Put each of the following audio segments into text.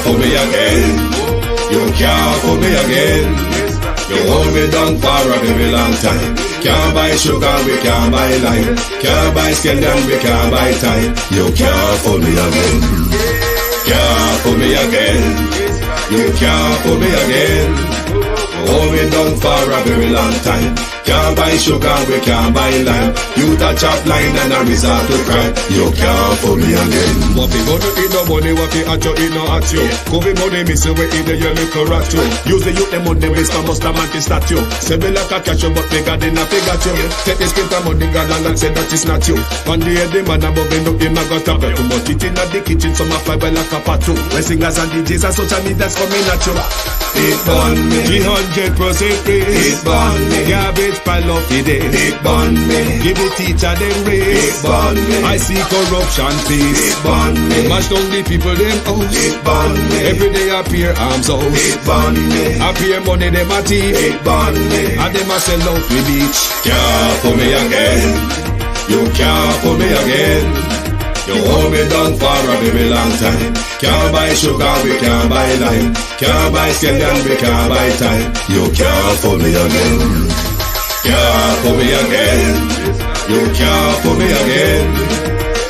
fool me again. You can't fool me again. You hold me down for a very long time. Can't buy sugar, we can't buy lime. Can't buy scandal, we can't buy time. You can't fool me again. Can't fool me again. You can't fool me again. You hold me down for a very long time. Can't buy sugar, we can't buy lime. You touch up line and a resort to crime. You can't fool me again. What people do eat no money, what people at you, eat no at you. Covid money, me say we eat the your little rat you. Use the youth, them money, waste my must have man to statue. Say me like a catch you, but bigger than a figure you. Take the spit of money, God and say that is not you. One day the man above him, look him, I got a bed. Too much eat in the kitchen, some fly by like a patu. My singers and DJs and social media's coming at you. It burn me, 300% free. it burn me, Garbage pile up the day. it burn me, Give the teacher them it raise. burn me, I see corruption it peace. burn me, Mash down the people them house. it burn me, Every day appear arms it house. burn me, Appear money them a thief. it burn me. And them a sell out the beach. Can't fool me again. You can't fool me again. You hold me down for a very long time. Can't buy sugar, we can't buy lime. Can't buy scandal, we can't buy time. You can't fool me again. Can't fool me again. You can't fool me again.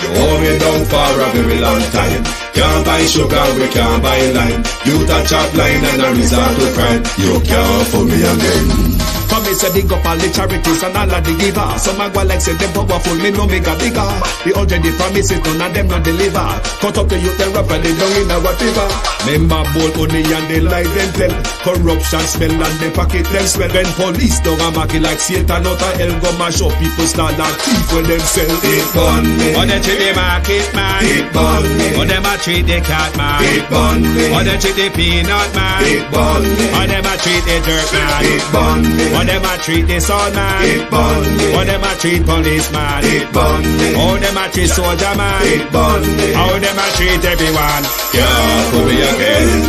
You hold me down for a very long time. Can't buy sugar, we can't buy lime. You touch up line and a resort to crime. You can't fool me again. Come me say big up all the charities and all of the givers. Some a go like say them powerful, me no make a bigger. The 100 the promises, none of them not deliver. Cut up the youth, they rap and they down in a whatever. Member bowl only and they lie them tell. Corruption smell and they pocket them smell. When police don't a market like Satan out of hell, go mash up people start like thief when them sell. It burn me, Or they treat the market man. it burn me, Or them a treat the cat man. it burn me, Or they treat the peanut man. it burn me, Or them a treat the dirt man. it burn me, Or them a treat the son man. it burn me, Or them a treat policeman. it burn me, How them a treat soldier man. it burn me. How them a treat everyone. Can't fool me again.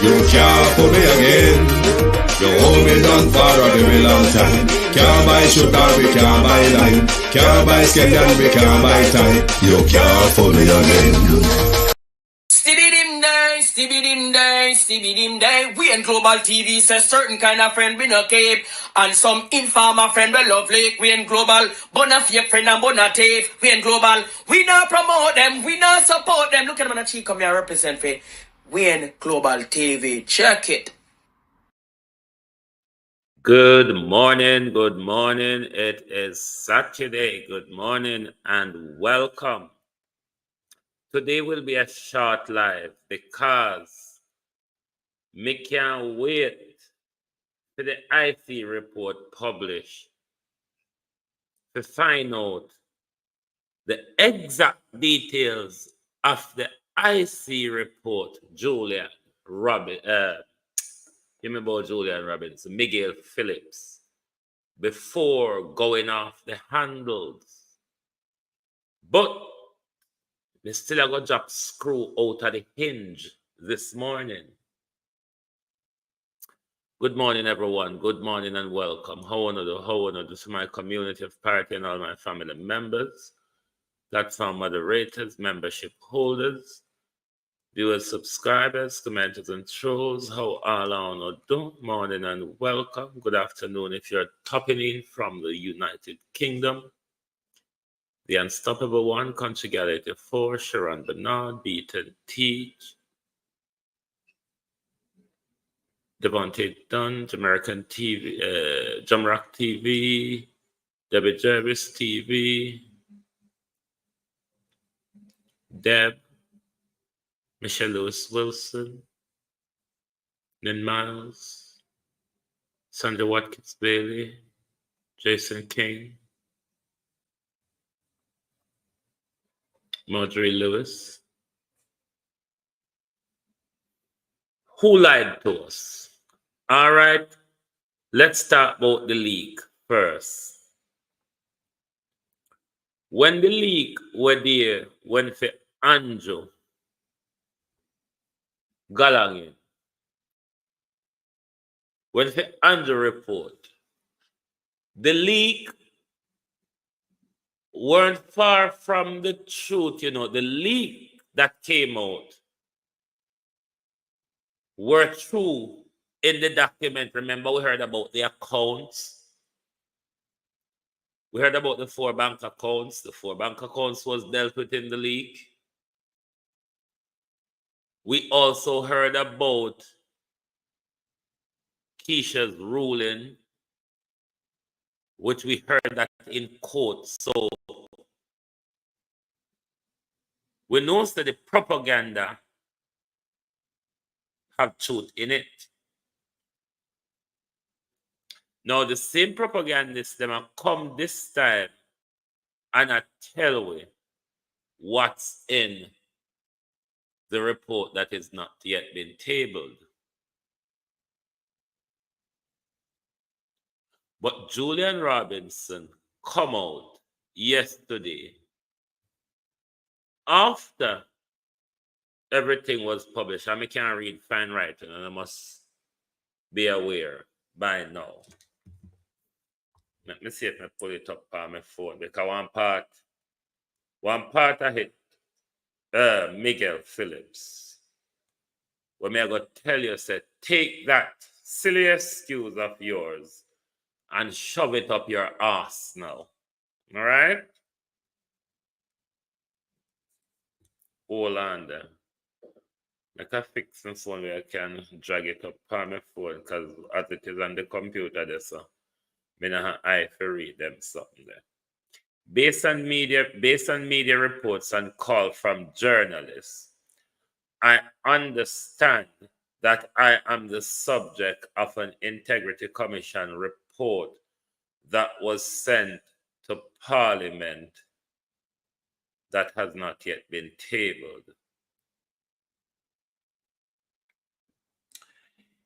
You can't fool me again. You hold me down for a very long time. Can't buy sugar, we can't buy lime. Can't buy scandal, we can't buy time. You can't fool me again. Stibbidim day. We in Global TV says certain kind of friend we no cape. And some informer friend we love like. We in Global, bona fake friend and bona tape. We in Global, we not promote them, we not support them. Look at them on the cheek, come here represent for. We in Global TV, check it. Good morning. It is Saturday. Good morning and welcome. Today will be a short live because me can't wait for the IC report published to find out the exact details of the IC report. Julian Robinson, Mikeal Phillips, before going off the handles. But they still got drop screw out of the hinge this morning. Good morning, everyone. Good morning and welcome. How wanna do to my community of party and all my family members, platform moderators, membership holders, viewers, subscribers, commenters, and trolls. How all on do? Morning and welcome. Good afternoon if you're topping in from the United Kingdom. The Unstoppable One, Country Gal 84, Sharon Bernard, Beaton Teach, Devontae Dunn, Jamaican TV, Jamrock TV, Debbie Jervis TV, Deb, Michelle Lewis Wilson, Lynn Miles, Sandra Watkins Bailey, Jason King, Marjorie Lewis. Who lied to us? All right, let's talk about the leak first. When the leak were there, when for Andrew Galangin, when for Andrew report, the leak weren't far from the truth, the leak that came out were true in the document. Remember, we heard about the accounts. We heard about the 4 bank accounts. The 4 bank accounts was dealt with in the leak. We also heard about Keisha's ruling, which we heard that in court. So we know that the propaganda have truth in it. Now the same propagandists them have come this time and I tell we what's in the report that is not yet been tabled. But Julian Robinson come out yesterday after everything was published. I can't read fine writing and I must be aware by now. Let me see if I pull it up on my phone because one part I hit Mikeal Phillips. When me I go tell you, say, take that silly excuse of yours and shove it up your ass now. All right? Hold on there. I can fix my phone where I can drag it up on my phone because as it is on the computer there, so I don't have eye to read them something there. Based on media reports and call from journalists, I understand that I am the subject of an Integrity Commission report that was sent to Parliament that has not yet been tabled.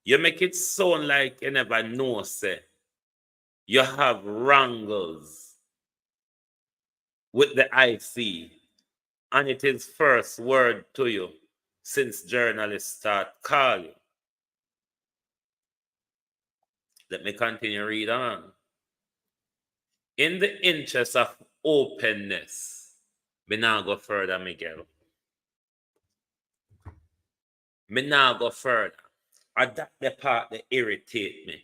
You make it sound like you never know, say. You have wrangles with the IC, and it is first word to you since journalists start calling. Let me continue read on. In the interest of openness, me now go further, Miguel. Me now go further. That the part that irritate me.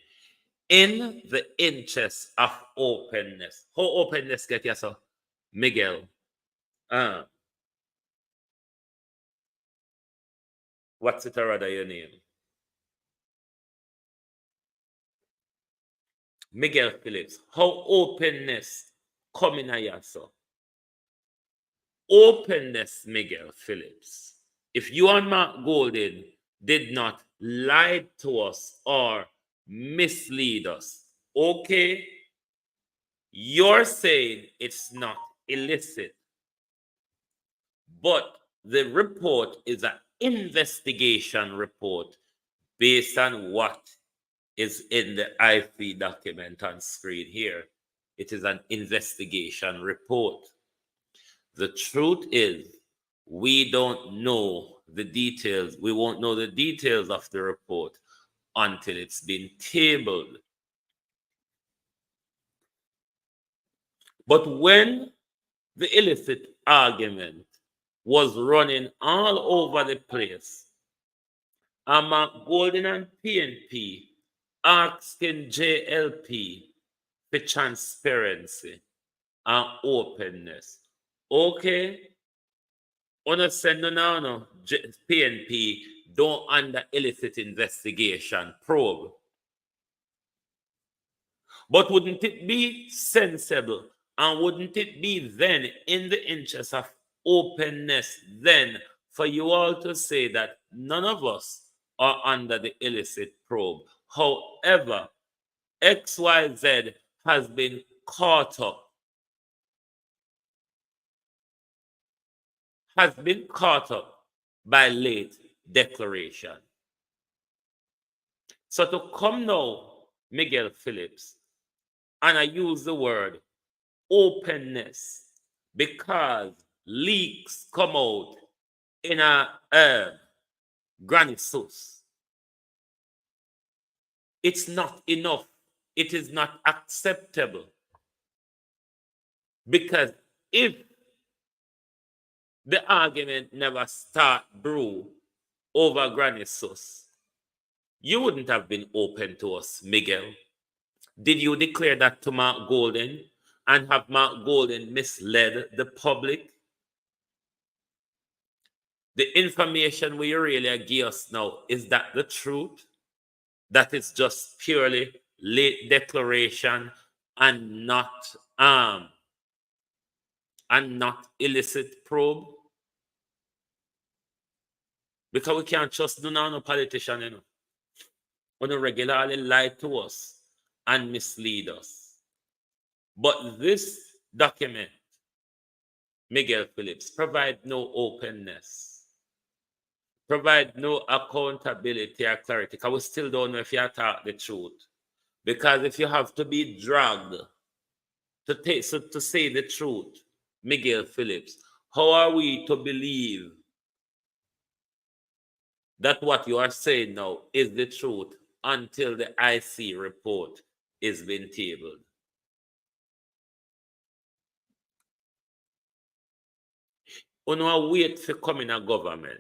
In the interest of openness. How openness get you so? Miguel. What's it or other your name? Mikeal Phillips. How openness coming at you so? Openness, Mikeal Phillips. If you and Mark Golden did not lie to us or mislead us, okay, you're saying it's not illicit. But the report is an investigation report based on what is in the IP document on screen here. It is an investigation report. The truth is, we don't know the details. We won't know the details of the report until it's been tabled. But when the illicit argument was running all over the place, and Mark Golden and PNP asking JLP for transparency and openness. Okay? Understand no. PNP don't under illicit investigation probe. But wouldn't it be sensible and wouldn't it be then in the interest of openness then for you all to say that none of us are under the illicit probe? However, XYZ has been caught up. By late declaration. So to come now, Mikeal Phillips, and I use the word openness because leaks come out in a granny sauce. It's not enough. It is not acceptable. Because if the argument never start brew over granny sauce, You wouldn't have been open to us, Miguel. Did you declare that to Mark Golden and have Mark Golden misled the public? The information we really give us now, is that the truth? That it's just purely late declaration and not illicit probe? Because we can't trust no politician, who regularly lie to us and mislead us. But this document, Miguel Phillips, provide no openness, provide no accountability or clarity, because we still don't know if you talk the truth. Because if you have to be dragged to say the truth, Miguel Phillips, how are we to believe that what you are saying now is the truth until the IC report is being tabled? Uno wait for coming a government.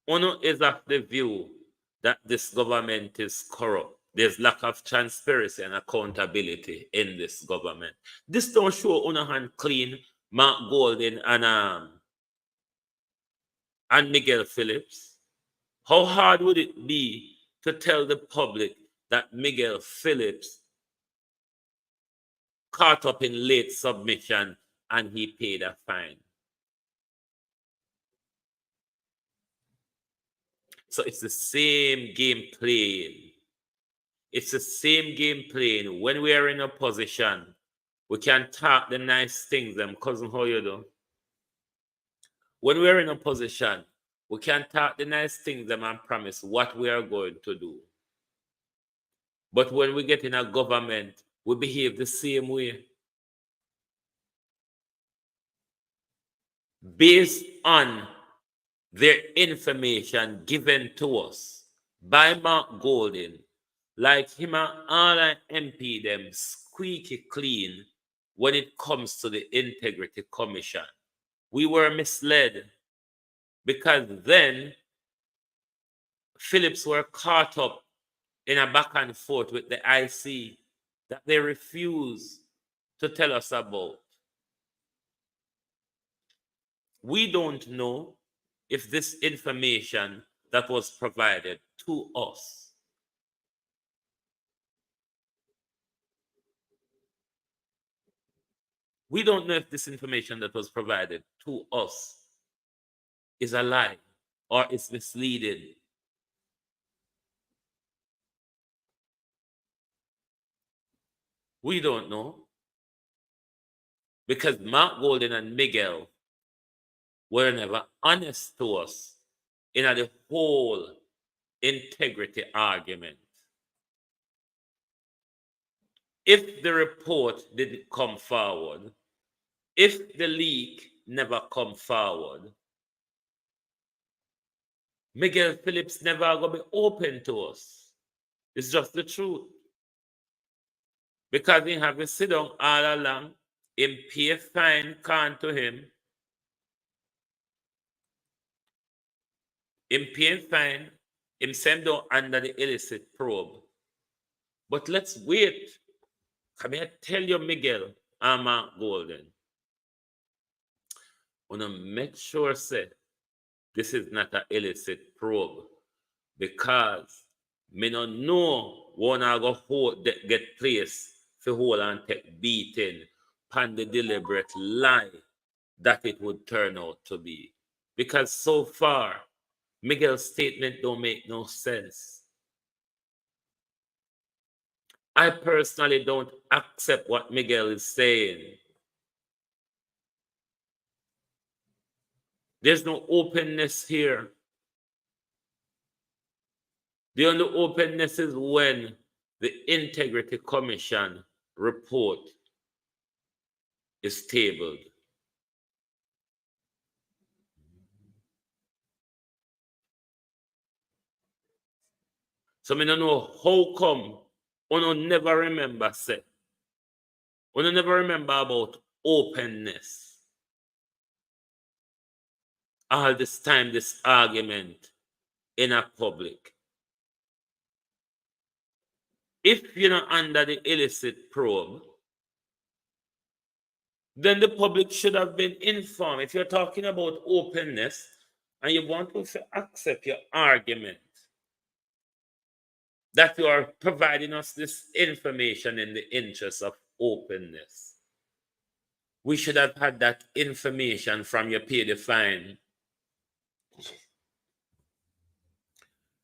Uno is of the view that this government is corrupt. There's lack of transparency and accountability in this government. This don't show Uno hand clean Mark Golden and Miguel Phillips. How hard would it be to tell the public that Miguel Phillips caught up in late submission and he paid a fine? So it's the same game playing. It's the same game playing. When we are in opposition, we can talk the nice things, cousin, how you do? When we're in opposition, we can talk the nice things and promise what we are going to do. But when we get in a government, we behave the same way. Based on their information given to us by Mark Golden, like him and all our MP them squeaky clean when it comes to the Integrity Commission. We were misled because then Phillips were caught up in a back and forth with the IC that they refuse to tell us about. We don't know if this information that was provided to us we don't know if this information that was provided to us is a lie or is misleading. We don't know. Because Mark Golden and Miguel were never honest to us in the whole integrity argument. If the report didn't come forward, if the leak never come forward, Miguel Phillips never gonna be open to us. It's just the truth. Because he have to sit down all along, him pay fine can to him. Him pay fine, him send down under the illicit probe. But let's wait. Come here, tell you, Miguel and Mark Golden. Wanna make sure say this is not an illicit probe, because me no know one I go hold get placed for hold and take beating pan the deliberate lie that it would turn out to be. Because so far, Miguel's statement don't make no sense. I personally don't accept what Miguel is saying. There's no openness here. The only openness is when the Integrity Commission report is tabled. So I don't know how come uno never remember say. Uno never remember about openness. All this time, this argument in a public. If you're not under the illicit probe, then the public should have been informed. If you're talking about openness and you want to accept your argument that you are providing us this information in the interest of openness, we should have had that information from your pay the fine.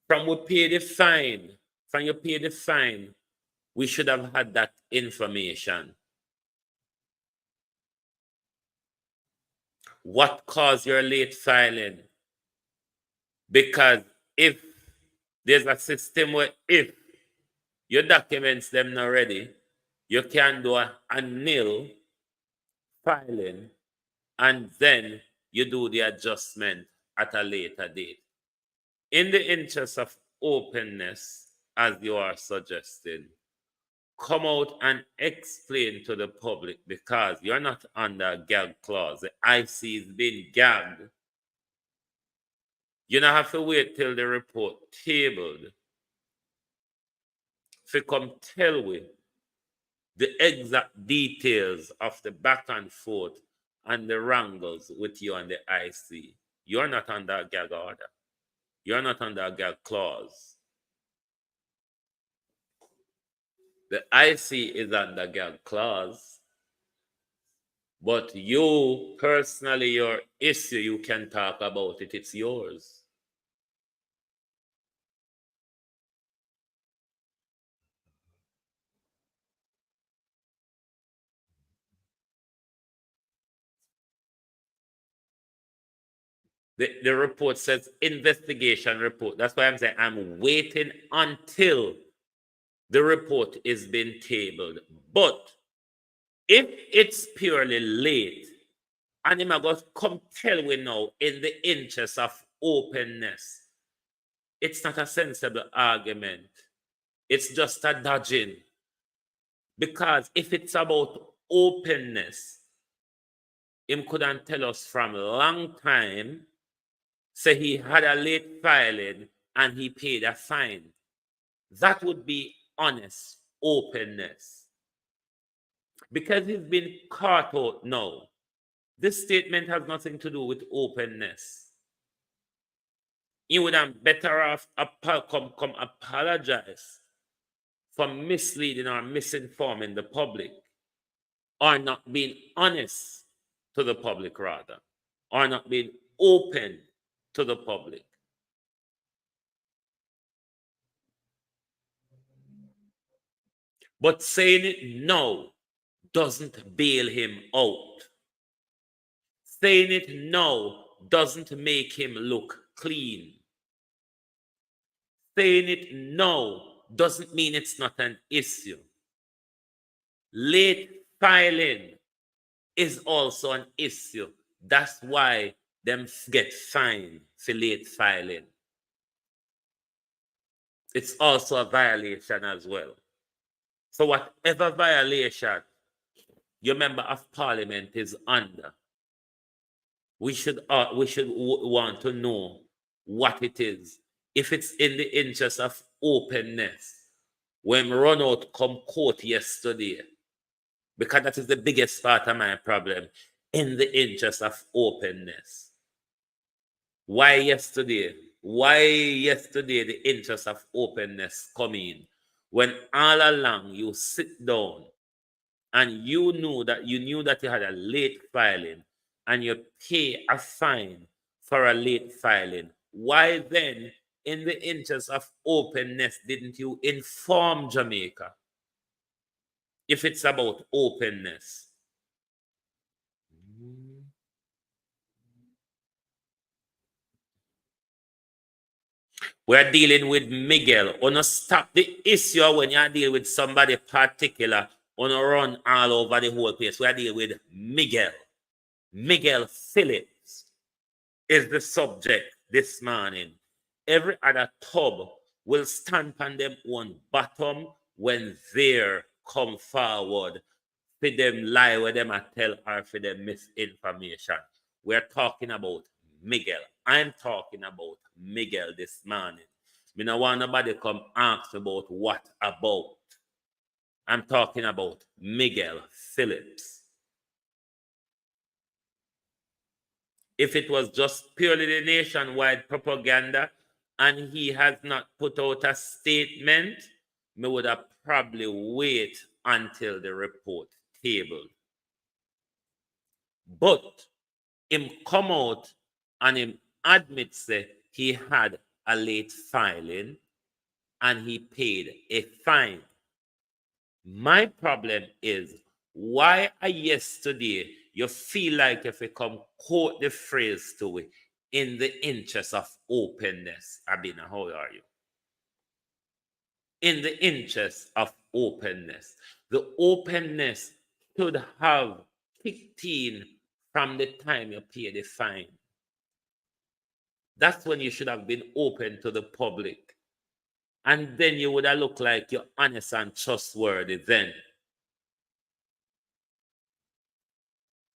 From your pay the fine, we should have had that information. What caused your late filing? Because if there's a system where if your documents them not ready, you can do a nil filing and then you do the adjustment at a later date. In the interest of openness, as you are suggesting, come out and explain to the public, because you're not under a gag clause. The IC is being gagged. You don't have to wait till the report tabled to come tell we the exact details of the back and forth and the wrangles with you and the IC. You're not under a gag order. You're not under a gag clause. The IC is under gag clause. But you, personally, your issue, you can talk about it. It's yours. The report says investigation report. That's why I'm saying I'm waiting until the report is being tabled. But if it's purely late, and I'm going to come tell we now in the interest of openness, it's not a sensible argument. It's just a dodging. Because if it's about openness, him couldn't tell us from a long time, say he had a late filing and he paid a fine. That would be honest openness. Because he's been caught out now, this statement has nothing to do with openness. You would have better off come apologize for misleading or misinforming the public, or not being honest to the public, rather, or not being open to the public. But saying it now doesn't bail him out. Saying it now doesn't make him look clean. Saying it now doesn't mean it's not an issue. Late filing is also an issue. That's why them get fined for late filing. It's also a violation as well. So whatever violation your member of parliament is under, we should want to know what it is. If it's in the interest of openness, when run out come court yesterday, because that is the biggest part of my problem, in the interest of openness. Why yesterday? Why yesterday the interest of openness come in? When all along you sit down and you knew that you had a late filing and you pay a fine for a late filing, why then, in the interest of openness, didn't you inform Jamaica if it's about openness? We're dealing with Mikeal. Wanna stop the issue when you deal with somebody particular, wanna run all over the whole place. We're dealing with Mikeal. Mikeal Phillips is the subject this morning. Every other tub will stand on them own bottom when they come forward for them lie where them a tell or for them misinformation. We're talking about Mikeal. I'm talking about Mikeal this morning. Me no want nobody come ask me about what about. I'm talking about Mikeal Phillips. If it was just purely the nationwide propaganda and he has not put out a statement, me would have probably wait until the report tabled. But him come out and him admit say he had a late filing and he paid a fine. My problem is why yesterday you feel like if you come quote the phrase to it in the interest of openness. Abina, how are you? In the interest of openness. The openness should have kicked in from the time you pay the fine. That's when you should have been open to the public. And then you would have looked like you're honest and trustworthy then.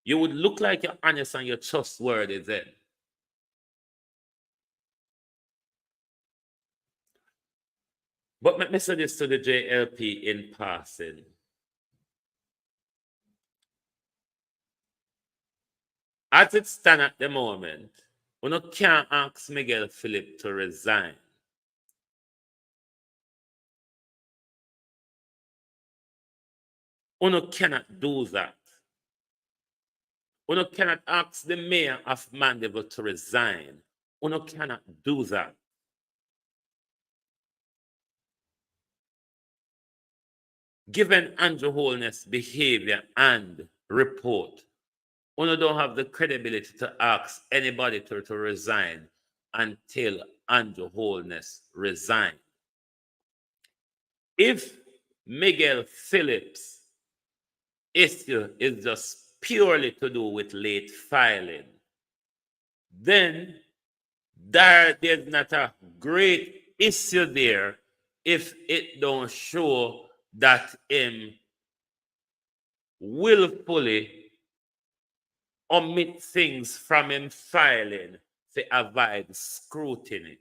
You would look like you're honest and you're trustworthy then. But let me say this to the JLP in passing. As it stands at the moment, we can't ask Mikeal Phillips to resign. We cannot do that. We cannot ask the mayor of Mandeville to resign. We cannot do that. Given Andrew Holness' behavior and report, we don't have the credibility to ask anybody to resign until Andrew Holness resigns. If Mikeal Phillips' issue is just purely to do with late filing, then there's not a great issue there if it don't show that him willfully omit things from him filing to avoid scrutiny.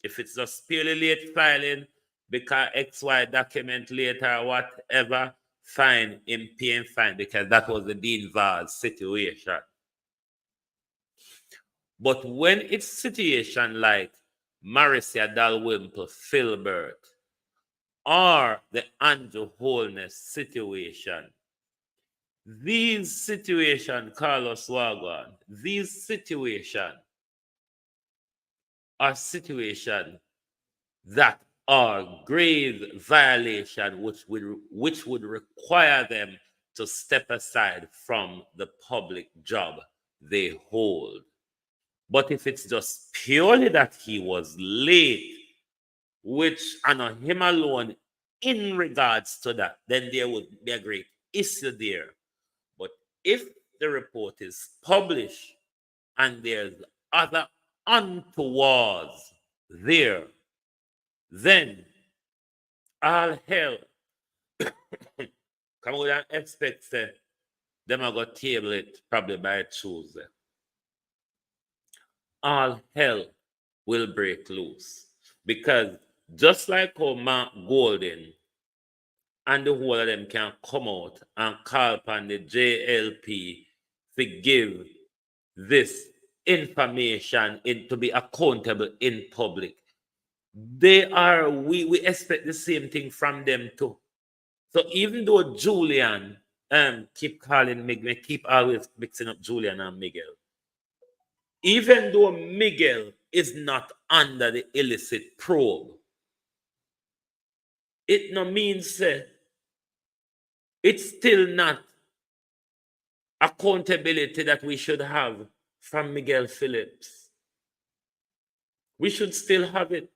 If it's just purely late filing because XY document later or whatever, fine, him paying fine because that was the Dean Vaz situation. But when it's situation like Marcia Dalwymple, Philbert, or the Andrew Holness situation, these situations, Carlos Wagwan, these situations are situations that are grave violation which would require them to step aside from the public job they hold. But if it's just purely that he was late, which and on him alone in regards to that, then there would be a great issue there. But if the report is published and there's other untowards there, then all hell come with and expect them are going to table it probably by Tuesday. All hell will break loose. Because just like how Mark Golden and the whole of them can come out and call upon the JLP to give this information to be accountable in public, we expect the same thing from them too. So even though Julian keep calling Miguel, keep always mixing up Julian and Miguel, even though Miguel is not under the illicit probe, it no means it's still not accountability that we should have from Mikeal Phillips. We should still have it.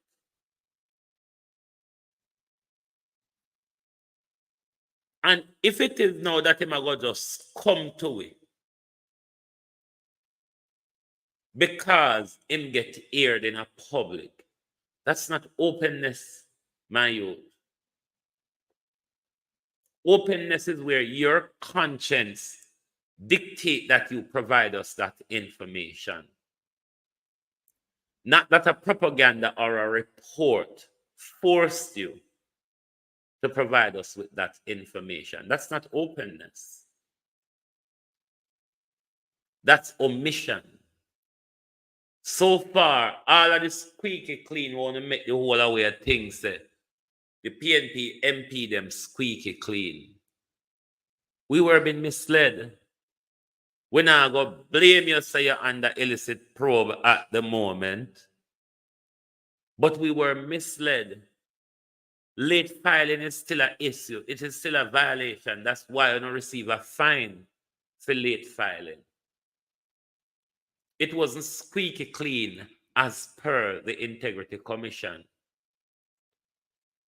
And if it is now that him go just come to it because him get aired in a public, that's not openness, my youth. Openness is where your conscience dictate that you provide us that information. Not that a propaganda or a report forced you to provide us with that information. That's not openness. That's omission. So far, all of this squeaky clean want to make the whole away of things. The PNP MP them squeaky clean. We were being misled. We now go blame you, say you're under illicit probe at the moment. But we were misled. Late filing is still an issue. It is still a violation. That's why you don't receive a fine for late filing. It wasn't squeaky clean as per the Integrity Commission.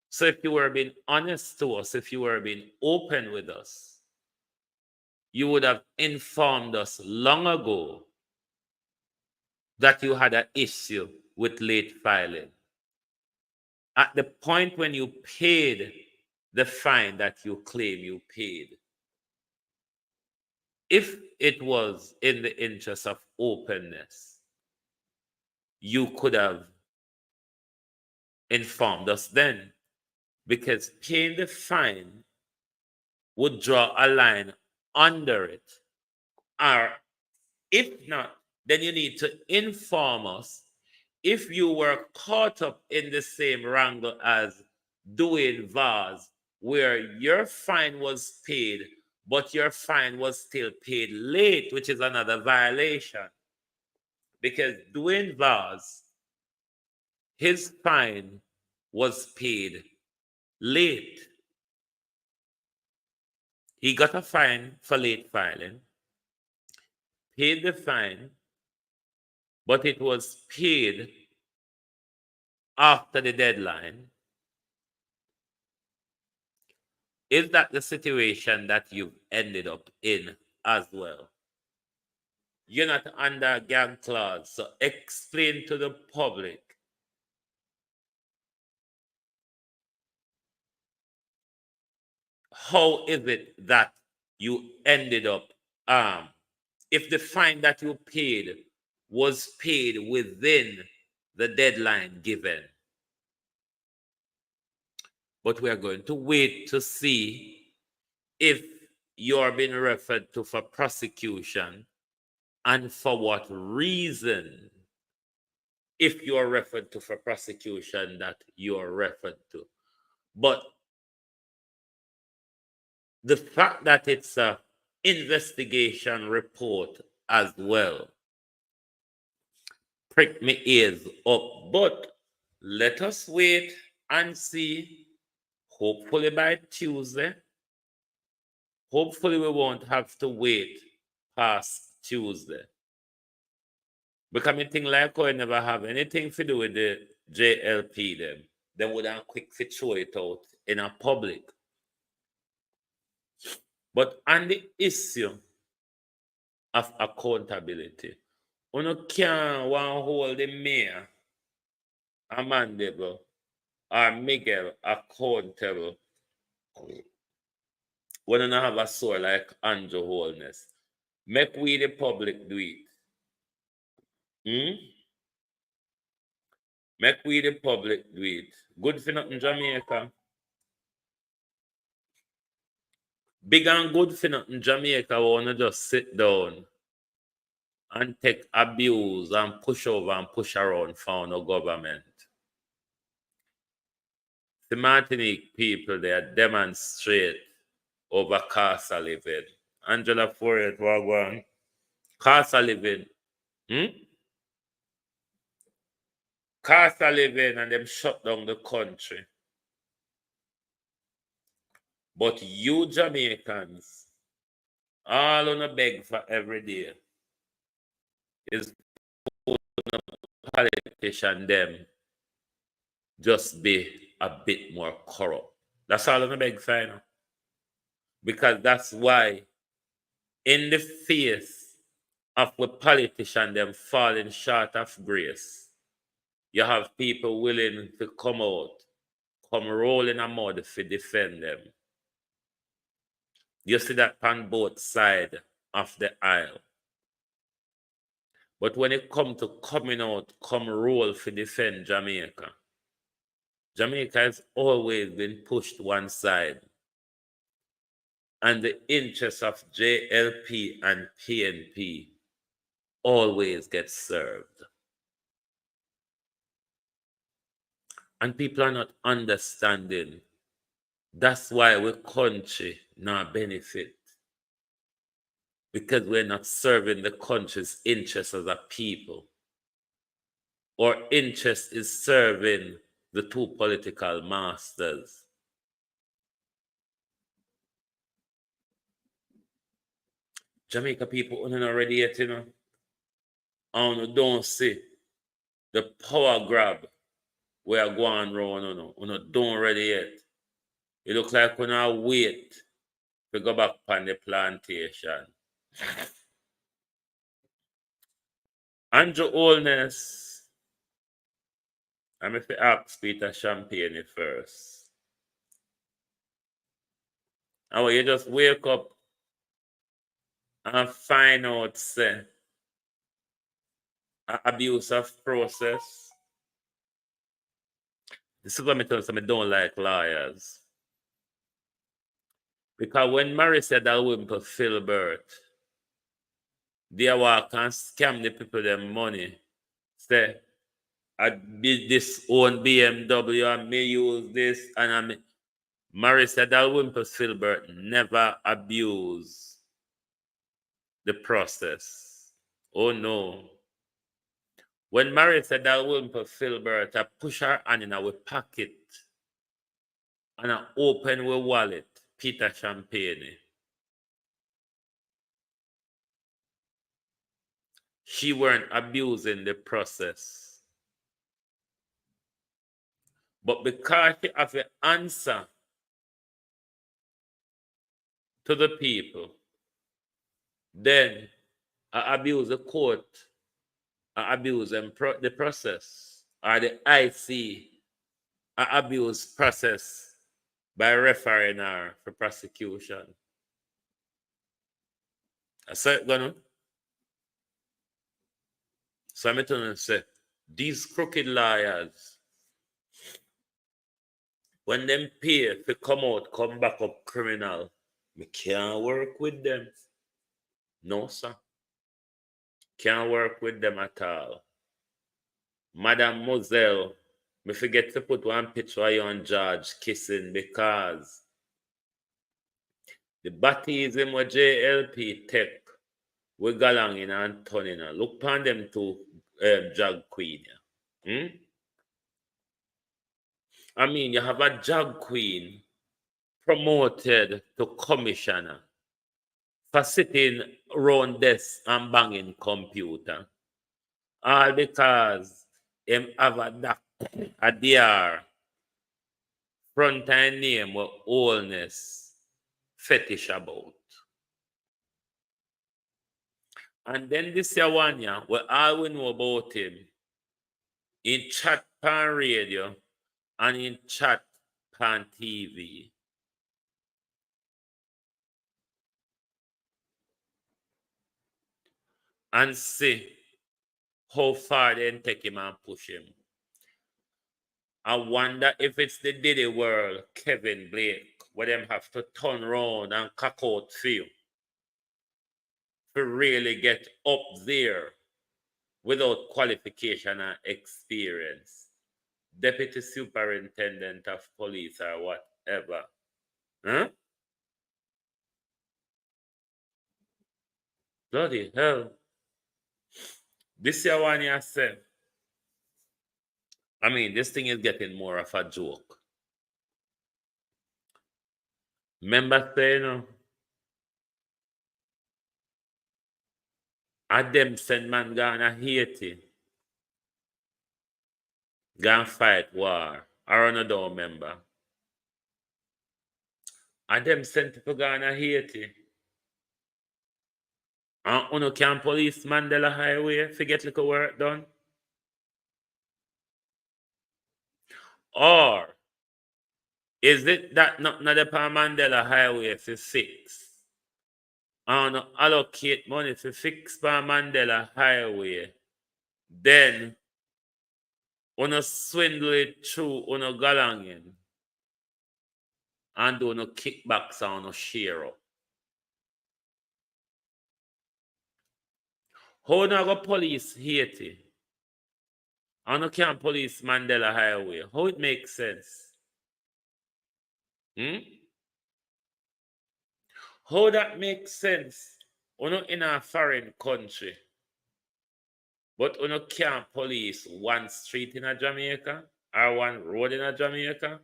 So if you were being honest to us, if you were being open with us, you would have informed us long ago that you had an issue with late filing. At the point when you paid the fine that you claim you paid, if it was in the interest of openness, you could have informed us then, because paying the fine would draw a line under it. Or if not, then you need to inform us if you were caught up in the same wrangle as Dwayne Vaz, where your fine was paid, but your fine was still paid late, which is another violation. Because Dwayne Vaz, his fine was paid late. He got a fine for late filing, paid the fine, but it was paid after the deadline. Is that the situation that you've ended up in as well? You're not under a gang clause, so explain to the public how is it that you ended up, if the fine that you paid was paid within the deadline given. But we are going to wait to see if you're being referred to for prosecution and for what reason, if you're referred to for prosecution, that you're referred to. But the fact that it's an investigation report as well pricked me ears up. But let us wait and see. Hopefully by Tuesday. Hopefully we won't have to wait past Tuesday. Because I think like I never have anything to do with the JLP them. They wouldn't quick to throw it out in a public. But on the issue of accountability, you can't hold the mayor, Amandable, or Miguel accountable when you don't have a sore like Andrew Holness. Make we the public do it. Make we the public do it. Good for nothing Jamaica. Big and good for nothing Jamaica wanna just sit down and take abuse and push over and push around for no government. The Martinique people, they are demonstrate over cost of living. Angela Fourier, Wagwan. Cost of living. Cost of living, and them shut down the country. But you Jamaicans, all on a beg for every day is politician them just be a bit more corrupt. That's all on a beg for, you know? Because that's why in the face of the politician them falling short of grace, you have people willing to come out, come roll in a mud to defend them. You see that on both sides of the aisle. But when it come to coming out, come roll for defend Jamaica, Jamaica has always been pushed one side. And the interests of JLP and PNP always get served. And people are not understanding. That's why we country not benefit. Because we're not serving the country's interests as a people. Our interest is serving the two political masters. Jamaica people are not ready yet, you know. And don't see the power grab we are going round, you know. We're not done ready yet. It look like we're not wait to go back on the plantation. Andrew Holness, I'm if you ask Peter Champagne first. How you just wake up and find out say abuse of process. This is what I tell you, I don't like lawyers. Because when Mary said that woman for Phillips, they walk and scam the people their money. Say, I did this own BMW, I may use this, and I may. Mary said that woman for Phillips never abuse the process. Oh no. When Mary said that woman for Philbert, I push her hand in our pocket and I open her wallet, Peter Champagne. She weren't abusing the process. But because she have an answer to the people, then I abuse the court, I abuse the process, or the IC, I abuse process by referring her for prosecution. I said it gonna. So I'm telling you, say, these crooked lawyers, when them pay to come out, come back up criminal, me can't work with them. No, sir. Can't work with them at all. Madam Moselle, me forget to put one picture of you and George kissing because the baptism with JLP tech, we go along in and turning. Look upon them two drag queen. I mean, you have a drag queen promoted to commissioner for sitting around desk and banging computer. All because him have a DR front and name with wholeness fetish about. And then this year one year, where all we know about him in chat pan radio and in chat pan TV. And see how far they take him and push him. I wonder if it's the Diddy world, Kevin Blake, where them have to turn around and cock out for you to really get up there without qualification and experience. Deputy Superintendent of Police or whatever. Huh? Bloody hell. This year one you said, I mean, this thing is getting more of a joke. Remember saying, a them send man gonna Haiti. Gonna fight war. I don't remember. And them sent people gonna Haiti. And uno can police Mandela Highway to get little work done. Or is it that not the Mandela Highway for fix? and allocate money to fix by Mandela Highway, then wanna swindle it through on galangin and do no kickbacks on no share up. How na go police Haiti? And no can police Mandela Highway? How it makes sense? How that makes sense? Uno in a foreign country, but uno can't police one street in a Jamaica or one road in a Jamaica.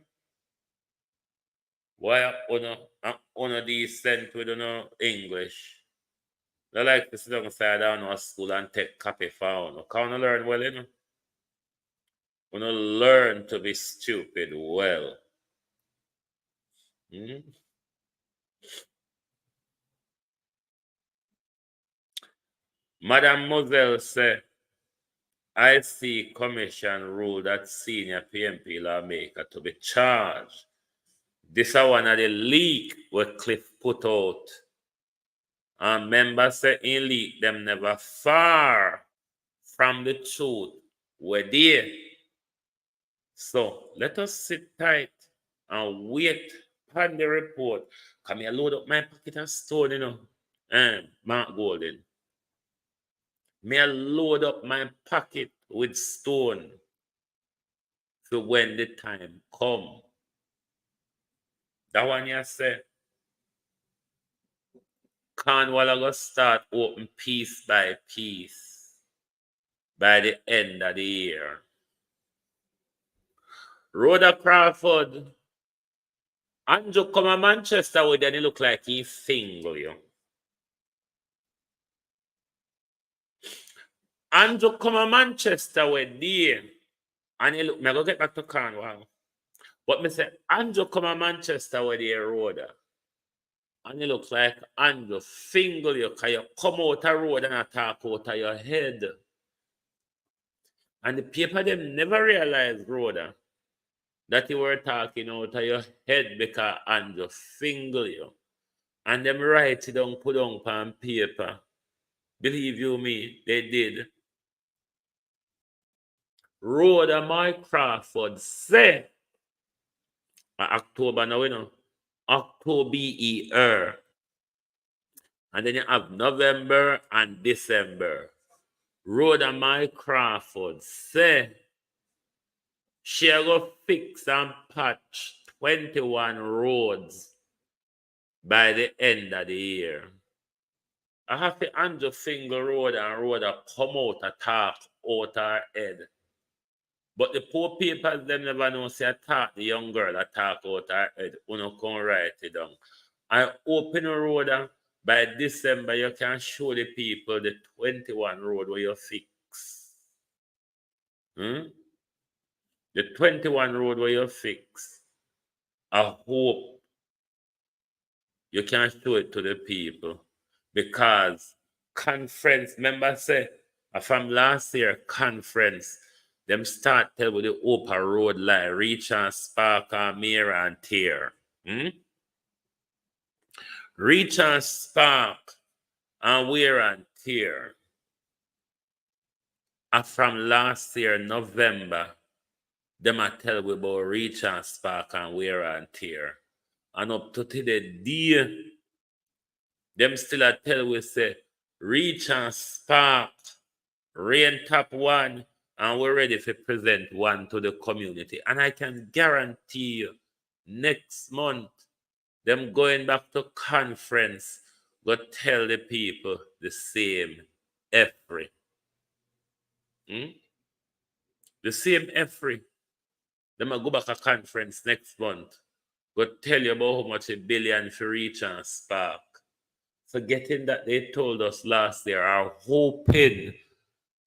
Why uno decent with uno English? They like to sit down side down our school and take copy for uno. Can uno learn well, you know? Uno learn to be stupid well. Madam Moselle said, I see commission rule that senior PMP lawmaker to be charged. This is one of the leak what Cliff put out. And members say in leak them never far from the truth were there. So let us sit tight and wait for the report. Come here, load up my pocket of stone, you know. Mark Golden. May I load up my pocket with stone for when the time come. That one you say, Cornwall are going to start open piece by piece by the end of the year. Rhoda Crawford, Andrew come to Manchester with, and he look like he's single, you. Andrew come to Manchester with there, and he look, me go get back to Cornwall. But me say, Andrew come to Manchester with the Rhoda. And you look like Andrew single you, because you come out a road and attack out of your head. And the people them never realize, Rhoda, that you were talking out of your head because Andrew single you. And them write it down, put on pen paper. Believe you me, they did. Rhoda Mike Crawford said, October now, you know, October. And then you have November and December. Rhoda Mike Crawford said she will fix and patch 21 roads by the end of the year. I have to Andrew single road and Rhoda come out and talk out her head. But the poor people, them never know, say, attack the young girl, attack out her head. Uno come write it down. I open a road and by December, you can show the people the 21 road where you fix. The 21 road where you fix. I hope you can show it to the people. Because conference, members say, from last year, conference, them start tell with the open road line, reach and spark and mirror and tear. Reach and spark and wear and tear. And from last year, November, them a tell we about reach and spark and wear and tear. And up to today, them still a tell we say, reach and spark, rain top one, and we're ready to present one to the community. And I can guarantee you, next month, them going back to conference, go tell the people the same every. The same every. Them a go back to conference next month, go tell you about how much a billion for reach and spark. Forgetting that they told us last year, are hoping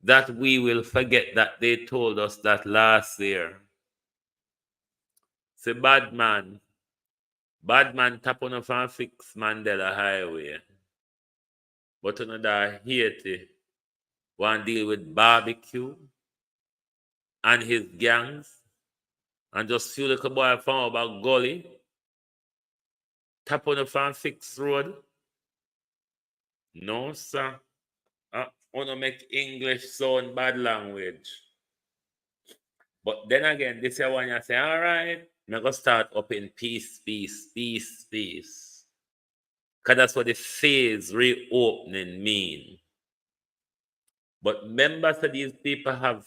that we will forget that they told us that last year. Say bad man tap on and fix Mandela Highway. But another Haiti want deal with barbecue and his gangs and just feel like a boy from about gully. Tap on and fix road. No, sir. I want to make English sound bad language. But then again, this year when you say, all right, I'm going to start up in peace. Because that's what the phase reopening mean. But members of these people have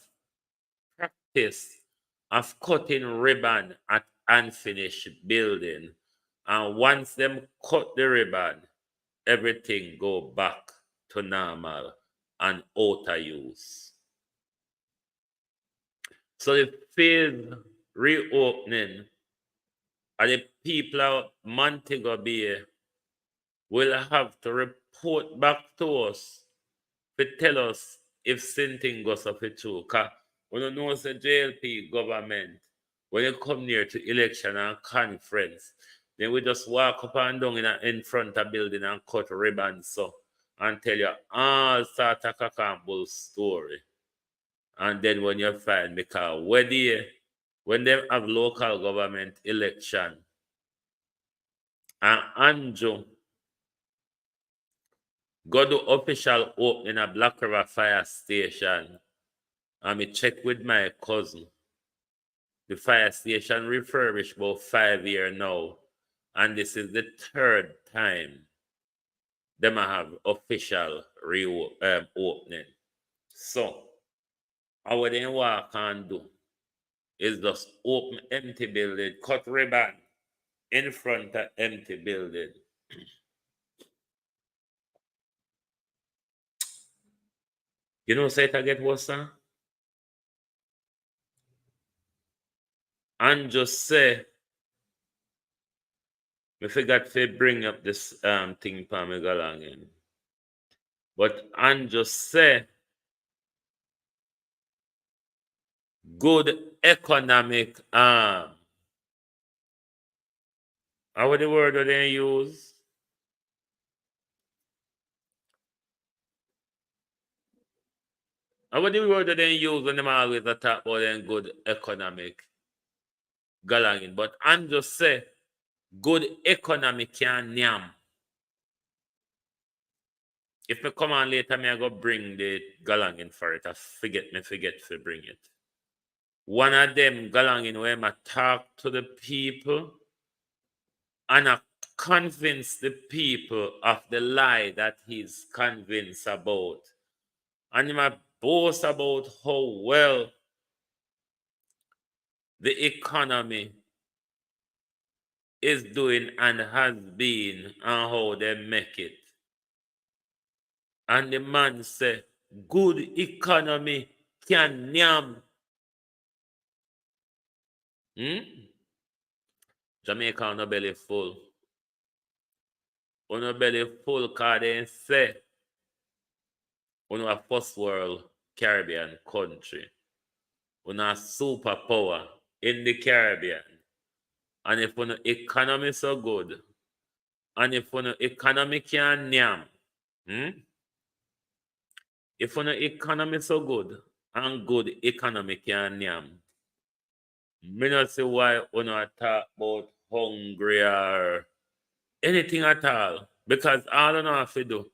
practice of cutting ribbon at unfinished building. And once them cut the ribbon, everything go back to normal and out of use. So the phase reopening and the people of Montego Bay will have to report back to us to tell us if something goes up with you. Because we don't know the JLP government, when you come near to election and conference, then we just walk up and down in front of building and cut ribbons so and tell you all sort of bull story. And then when you find, because when they have local government election, and Andrew go to official opening a Black River Fire Station, and me check with my cousin. The fire station refurbished about 5 years now, and this is the third time them have official opening. So, what they walk and do is just open empty building, cut ribbon in front of empty building. You know, say it again, what's that? And just say, I forgot to bring up this thing for me go along in. But and just say, good economic how the word that they use? How the word that they use when they always talk about them good economic galangin? But and just say good economy can nyam. If me come on later, me I go bring the galangin for it. I forget to bring it. One of them galangin where I talk to the people and I convince the people of the lie that he's convinced about. And he might boast about how well the economy is doing and has been and how they make it. And the man said, good economy can nyam. Jamaica on a belly full. On a belly full because they say on a first world Caribbean country. On a superpower in the Caribbean. And if on economy so good, and if on economy can nyam, if on economy so good, and good economy can nyam, me not see why on talk about hungry or anything at all. Because all I know have to do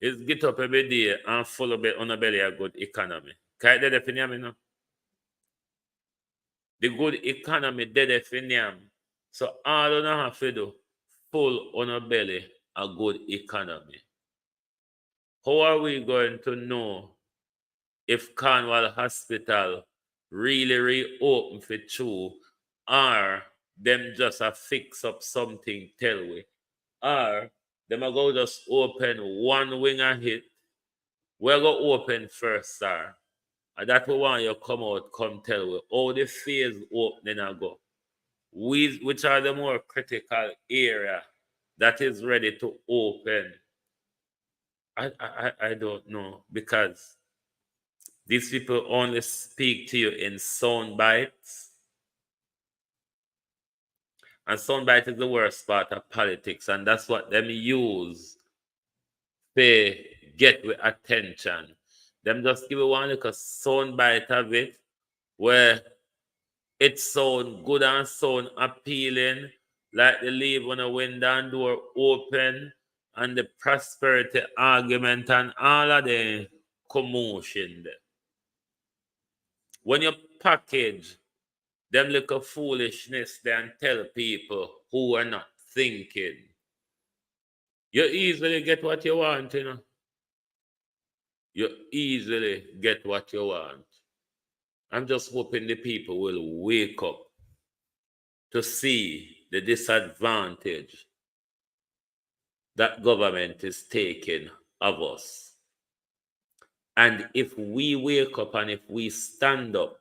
is get up every day and follow on a belly a good economy. Can you define me now? The good economy they define. So all I know have to do full on a belly a good economy. How are we going to know if Cornwall Hospital really reopen for true, or them just a fix up something tell we, or them a go just open one wing and hit? We're going to open first, sir. And that we want you come out, come tell we how the phase opening a go. Which are the more critical area that is ready to open? I don't know, because these people only speak to you in sound bites. And soundbite is the worst part of politics, and that's what them use to get with attention. Them just give you one little soundbite of it where it sound good and sound appealing, like they leave when a window and door open, and the prosperity argument and all of the commotion there. When you package them little foolishness there and tell people who are not thinking, you easily get what you want, you know. You easily get what you want. I'm just hoping the people will wake up to see the disadvantage that government is taking of us. And if we wake up and if we stand up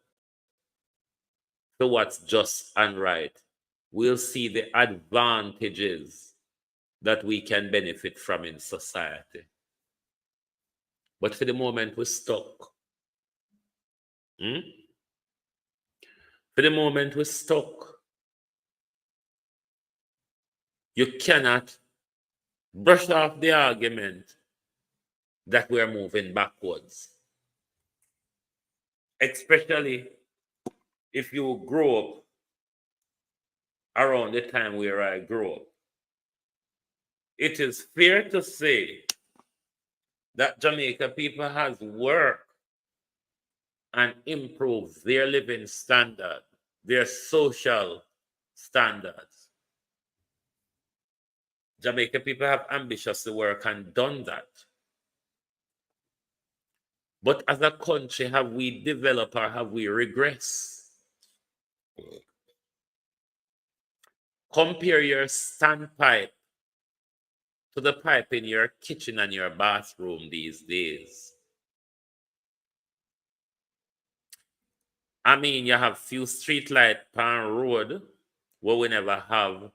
to what's just and right, we'll see the advantages that we can benefit from in society. But for the moment, we're stuck. For the moment, we're stuck. You cannot brush off the argument that we're moving backwards. Especially if you grow up around the time where I grew up. It is fair to say that Jamaica people has worked and improved their living standard, their social standards. Jamaica people have ambitiously worked and done that. But as a country, have we developed or have we regressed? Compare your standpipe to the pipe in your kitchen and your bathroom these days. I mean, you have few street light pan road where we never have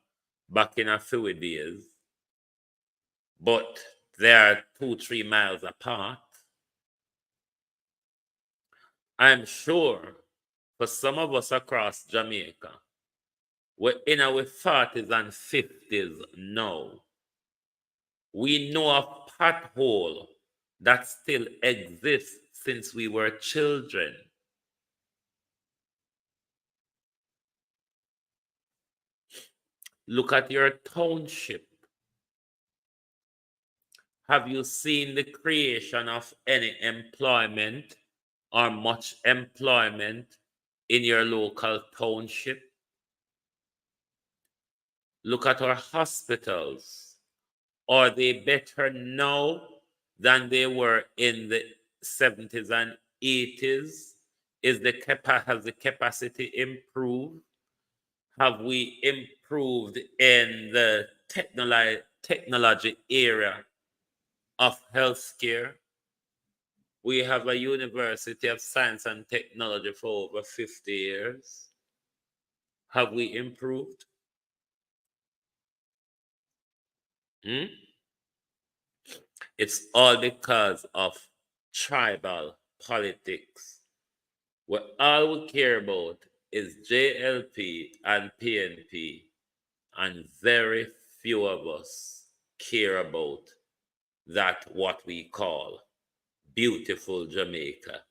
back in a few days, but they are 2-3 miles apart. I'm sure for some of us across Jamaica, we're in our 40s and 50s now. We know a pothole that still exists since we were children. Look at your township. Have you seen the creation of any employment or much employment in your local township? Look at our hospitals. Are they better now than they were in the 70s and 80s? Has the capacity improved? Have we improved in the technology area of healthcare? We have a University of Science and Technology for over 50 years. Have we improved? It's all because of tribal politics, where all we care about is JLP and PNP, and very few of us care about that what we call beautiful Jamaica,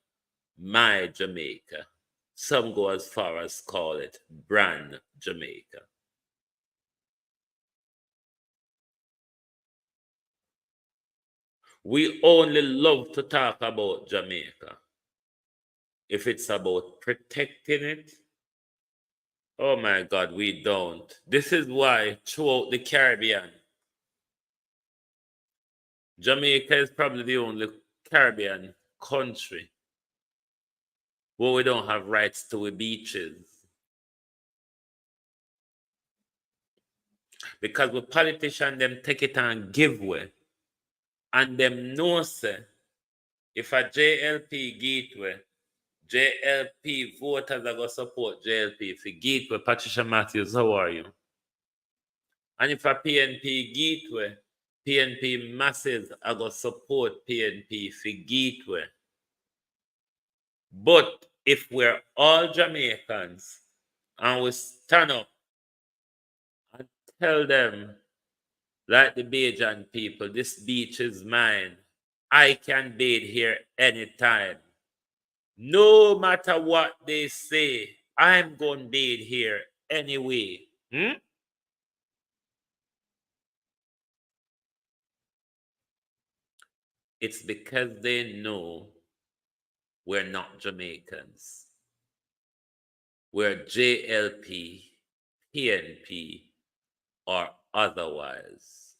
my Jamaica. Some go as far as call it brand Jamaica. We only love to talk about Jamaica if it's about protecting it. Oh my God, we don't. This is why throughout the Caribbean, Jamaica is probably the only Caribbean country where we don't have rights to the beaches. Because the politicians, them take it and give way. And them know, say, if a JLP gateway, JLP voters are going to support JLP. If a gateway, Patricia Matthews, how are you? And if a PNP gateway, PNP masses are going to support PNP for gateway. But if we're all Jamaicans and we stand up and tell them, like the Bajan people, this beach is mine. I can bathe here anytime. No matter what they say, I'm going to bathe here anyway. It's because they know we're not Jamaicans. We're JLP, PNP, or otherwise.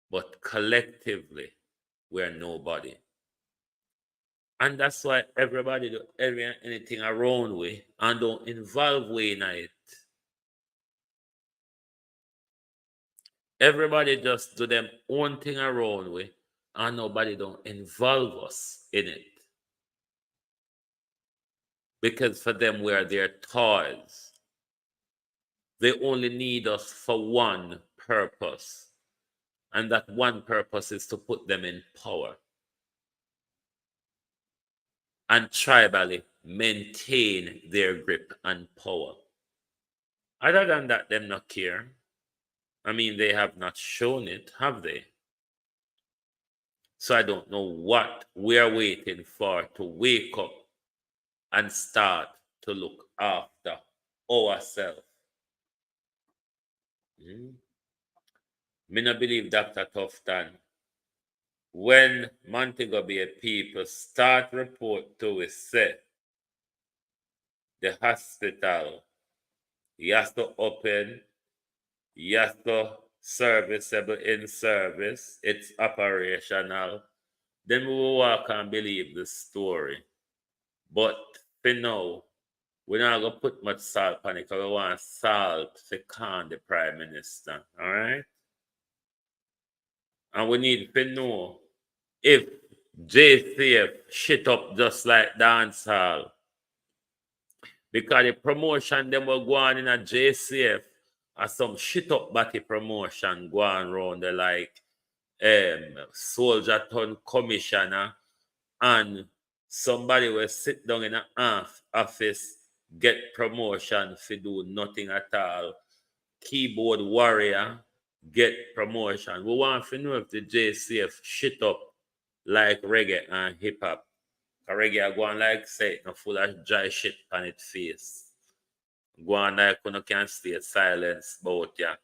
But collectively, we're nobody. And that's why everybody do anything around we and don't involve we in it. Everybody just do them own thing around we and nobody don't involve us in it. Because for them we are their toys. They only need us for one purpose. And that one purpose is to put them in power. And tribally maintain their grip and power. Other than that, them not care. I mean, they have not shown it, have they? So I don't know what we are waiting for to wake up and start to look after ourselves. Me not believe Dr. Tufton. When Montego Bay people start report to us say the hospital, has to open, has to serviceable in service, it's operational, then we will walk and believe the story. But for now, we're not going to put much salt on it because we want salt to calm the Prime Minister, all right? And we need to know if JCF shit up just like dancehall. Because the promotion them were going in a JCF are some shit up batty promotion going around the like soldier turn commissioner and somebody will sit down in an office, get promotion for do nothing at all. Keyboard warrior, get promotion. We want to know if the JCF shit up like reggae and hip hop. Reggae are going like say no full of dry shit on its face. Go on like you can't stay silence about ya.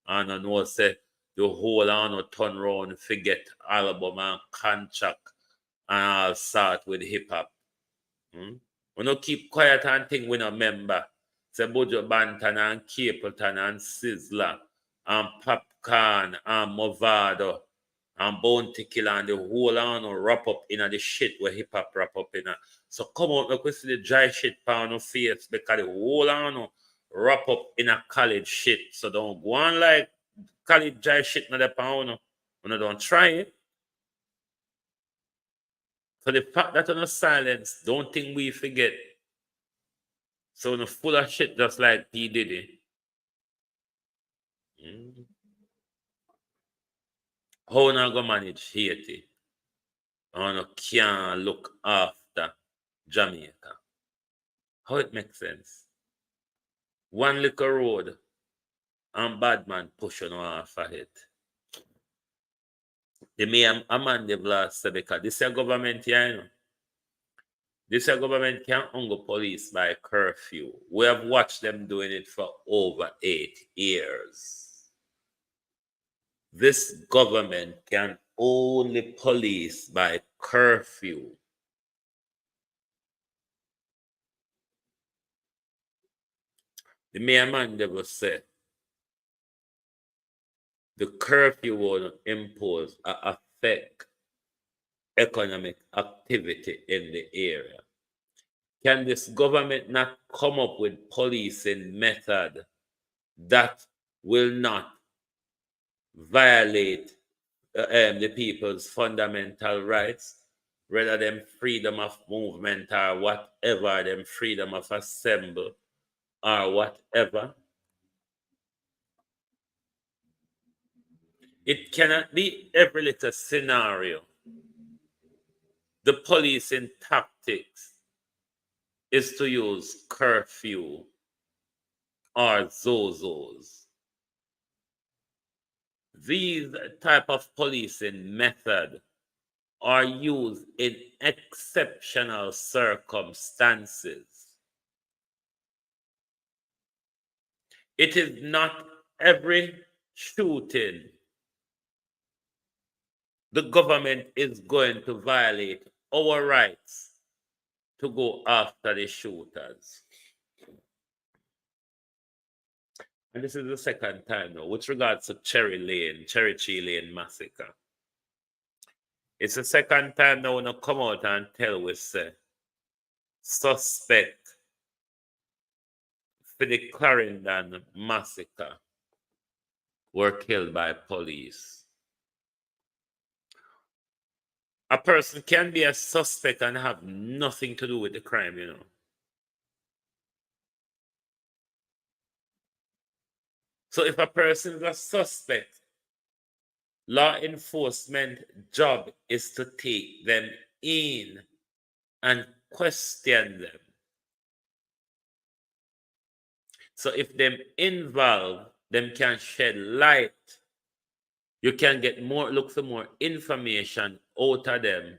And I know say the whole on no turn round forget album and contract and all start with hip hop. We no keep quiet and think we no member. Say Bojo Bantan and Capleton and Sizzler and Popcorn and Movado and Bounty Killer and the whole on wrap up in the shit where hip hop wrap up in. So come out, make we see the dry shit on our face because the whole on wrap up in a college shit. So don't go on like college dry shit na the pound. You don't try it. So the fact that on silence, don't think we forget. So we're full of shit just like P. Diddy. How not go manage Haiti? And can't look after Jamaica. How it makes sense? One little road and bad man pushing off of it. The mayor Amanda Blas said because this is government here, you know. This government can't hunger police by curfew. We have watched them doing it for over 8 years. This government can only police by curfew. The mayor man never said the curfew will impose or affect economic activity in the area. Can this government not come up with policing method that will not violate the people's fundamental rights, rather than freedom of movement or whatever, them freedom of assembly or whatever? It cannot be every little scenario. The policing tactics is to use curfew or zozos. These type of policing method are used in exceptional circumstances. It is not every shooting the government is going to violate our rights to go after the shooters. And this is the second time now, with regards to Cherry Tree Lane massacre. It's the second time now when I come out and tell we say suspect for the Clarendon massacre were killed by police. A person can be a suspect and have nothing to do with the crime, you know. So if a person is a suspect, law enforcement job is to take them in and question them. So if them involved, them can shed light. You can get more, look for more information out of them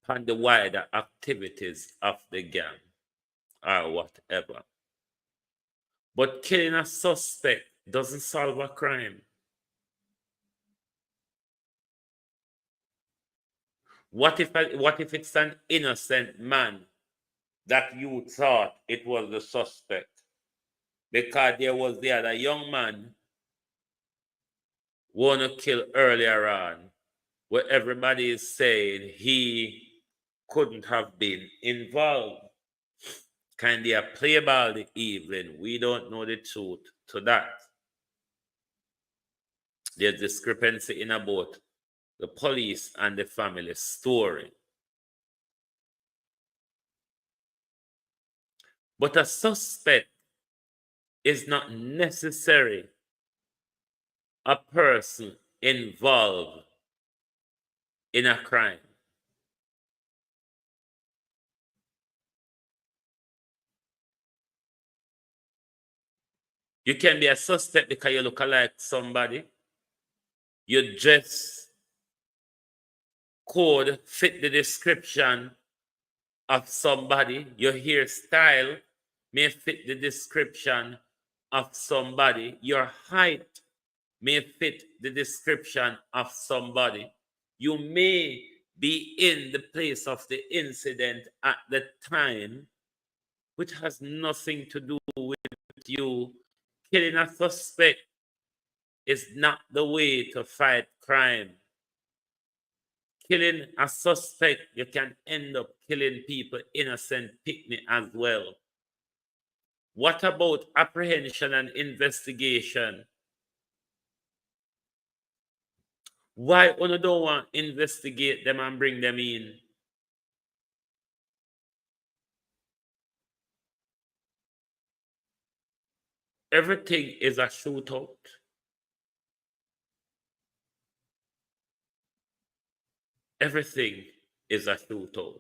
on the wider activities of the gang or whatever. But killing a suspect doesn't solve a crime. What if it's an innocent man that you thought it was the suspect? Because there was the other young man wanna kill earlier on, where everybody is saying he couldn't have been involved. Can they play ball the evening? We don't know the truth to that. There's discrepancy in about the police and the family story. But a suspect is not necessarily a person involved in a crime. You can be a suspect because you look like somebody. Your dress code fit the description of somebody. Your hairstyle may fit the description of somebody. Your height may fit the description of somebody. You may be in the place of the incident at the time, which has nothing to do with you. Killing a suspect is not the way to fight crime. Killing a suspect, you can end up killing people, innocent picnic as well. What about apprehension and investigation? Why you don't want to investigate them and bring them in? Everything is a shootout. Everything is a shootout.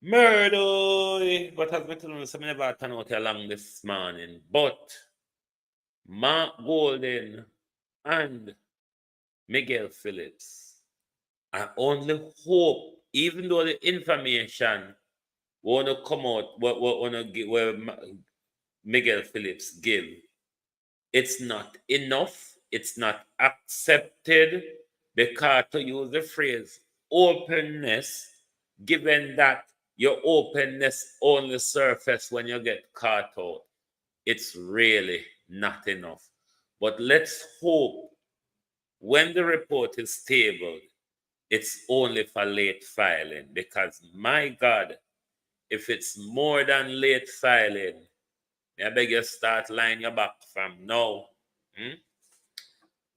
Murder! But has been telling us, I never turn out along this morning. But Mark Golden and Mikeal Phillips, I only hope, even though the information want to come out, where Mikeal Phillips give, it's not enough, it's not accepted, because to use the phrase openness, given that your openness only surface when you get caught out, it's really not enough. But let's hope when the report is tabled, it's only for late filing, because my God, if it's more than late filing, I beg you start line your back from now.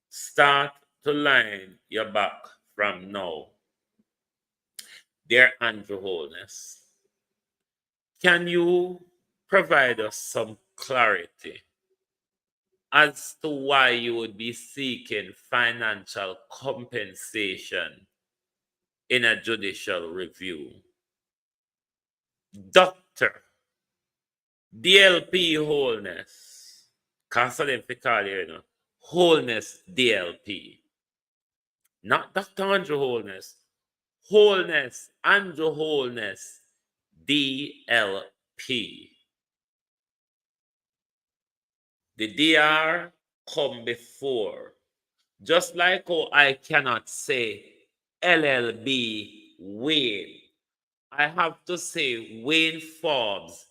Start to line your back from now. Dear Andrew Holness, can you provide us some clarity as to why you would be seeking financial compensation in a judicial review? Dr. DLP Holness, Castle in Ficalia, Holness DLP, not Dr. Andrew Holness, Holness, Andrew Holness DLP. The DR come before Just like how I cannot say LLB Wayne, I have to say Wayne Forbes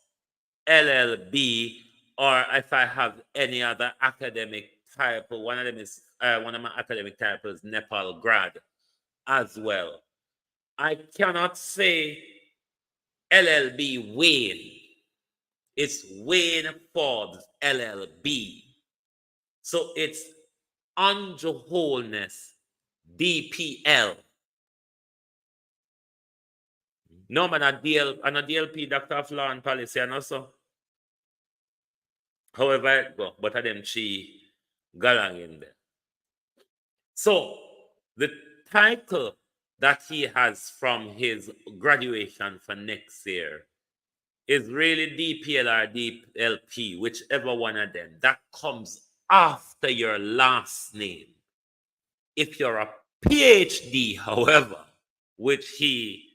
LLB, or if I have any other academic title, one of them is one of my academic titles, Nepal grad as well. I cannot say LLB Wayne. It's Wayne Forbes LLB. So it's Andrew Wholeness DPL. No man, a DLP Doctor of Law and Policy and also. However it go, but of them three galang in there. So the title that he has from his graduation for next year is really DPL or DLP, whichever one of them. That comes after your last name. If you're a PhD, however, which he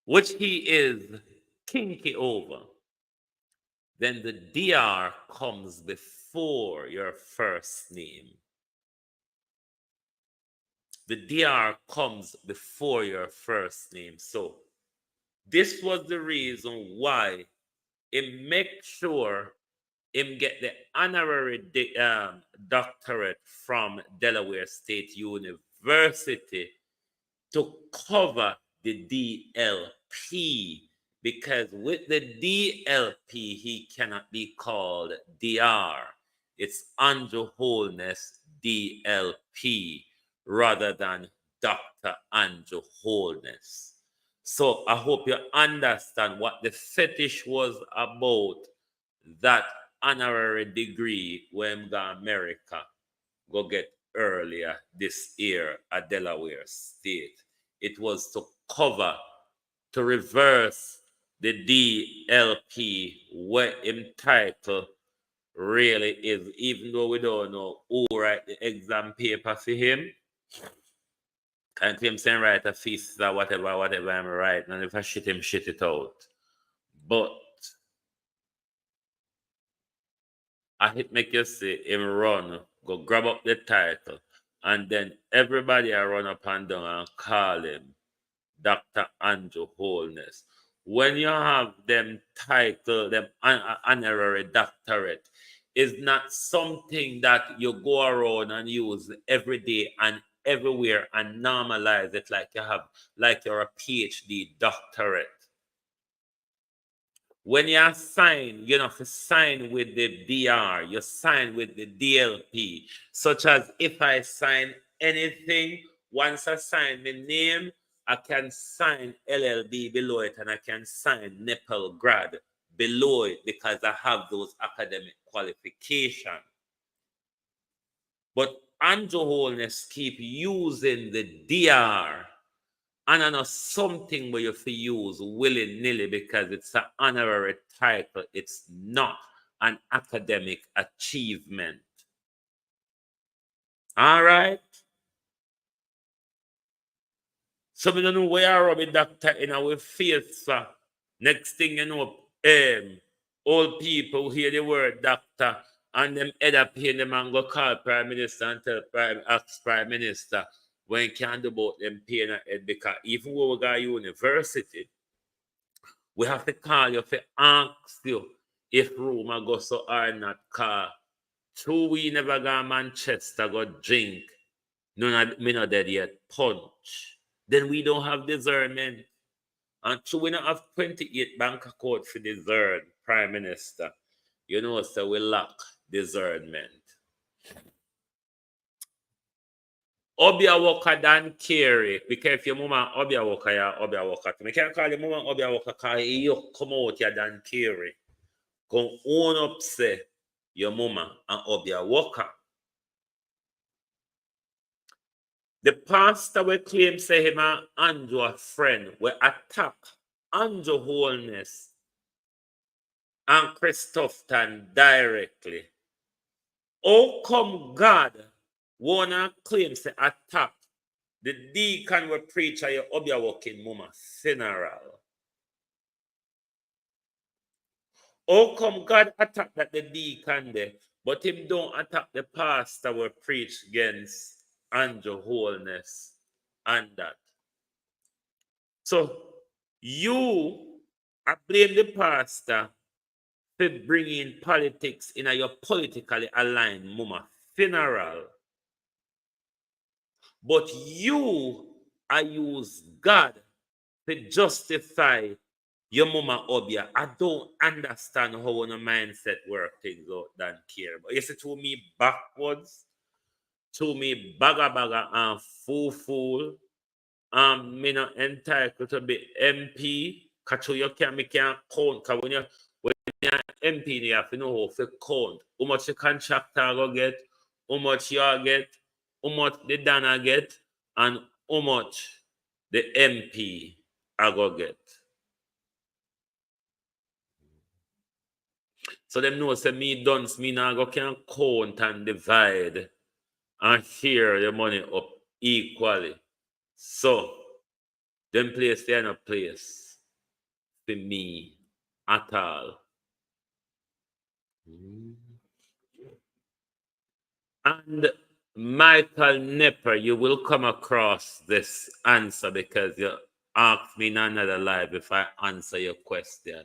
is kinky over, then the DR comes before your first name. The DR comes before your first name. So this was the reason why him make sure him get the honorary doctorate from Delaware State University to cover the DLP, because with the DLP he cannot be called DR. It's Andrew Wholeness DLP rather than Dr. Andrew Wholeness. So I hope you understand what the fetish was about that honorary degree when go America go get earlier this year at Delaware State. It was to cover, to reverse the DLP where him title really is, even though we don't know who write the exam paper for him. And him saying write a thesis or whatever I'm writing, and if I shit him, shit it out. But I hit make you see him run, go grab up the title, and then everybody I run up and down and call him Dr. Andrew Wholeness. When you have them title, them honorary doctorate, is not something that you go around and use every day and everywhere and normalize it like you're a PhD doctorate. When you sign, you know, if you sign with the DR, you sign with the DLP, such as if I sign anything, once I sign the name, I can sign LLB below it and I can sign Nepal grad below it because I have those academic qualifications. But Andrew Wholeness keep using the DR. And I know something where you have to use willy-nilly because it's an honorary title. It's not an academic achievement. All right? So we don't know where I rub a doctor in our face. Next thing you know, old people hear the word doctor and them head up here them and go call Prime Minister and tell Prime Minister when you can't do about them paying a head, because even when we go to university, we have to call you to ask you if room I go so or not, call. True, we never go to Manchester, go drink. Me not dead yet, punch. Then we don't have discernment. And true, we don't have 28 bank account for discern, Prime Minister. You know, so we lack discernment. Obia Walker Dan Carey, because if your mama Obia Walker, ya Obia Walker. I can't call your mama Obia Walker because you come out ya Dan Carey. Come own up say your mama and Obia Walker. The pastor will claim say him and Andrew a friend will attack Andrew Wholeness and Christopherton directly. How come God wanna claim say attack the deacon will preach at your Obia walking mama funeral? How come God attack that the deacon there But him don't attack the pastor who preach against Andrew wholeness and that. So you I blame the pastor for bringing politics in your politically aligned mama funeral. But you I use God to justify your mama obia. I don't understand how on a mindset work things out than care. But you see to me backwards, to me baga and fool. Me not entitled to be MP. Cause you can me can't count. Cause when you're MP, you have to know how to count. How much the contractor go get, how much you get, how much the Dana get, and how much the MP I go get. So them know say me dunce me now go can count and divide and share the money up equally. So them place they are not place for me at all. And Michael Nepper, you will come across this answer because you asked me in another live if I answer your question.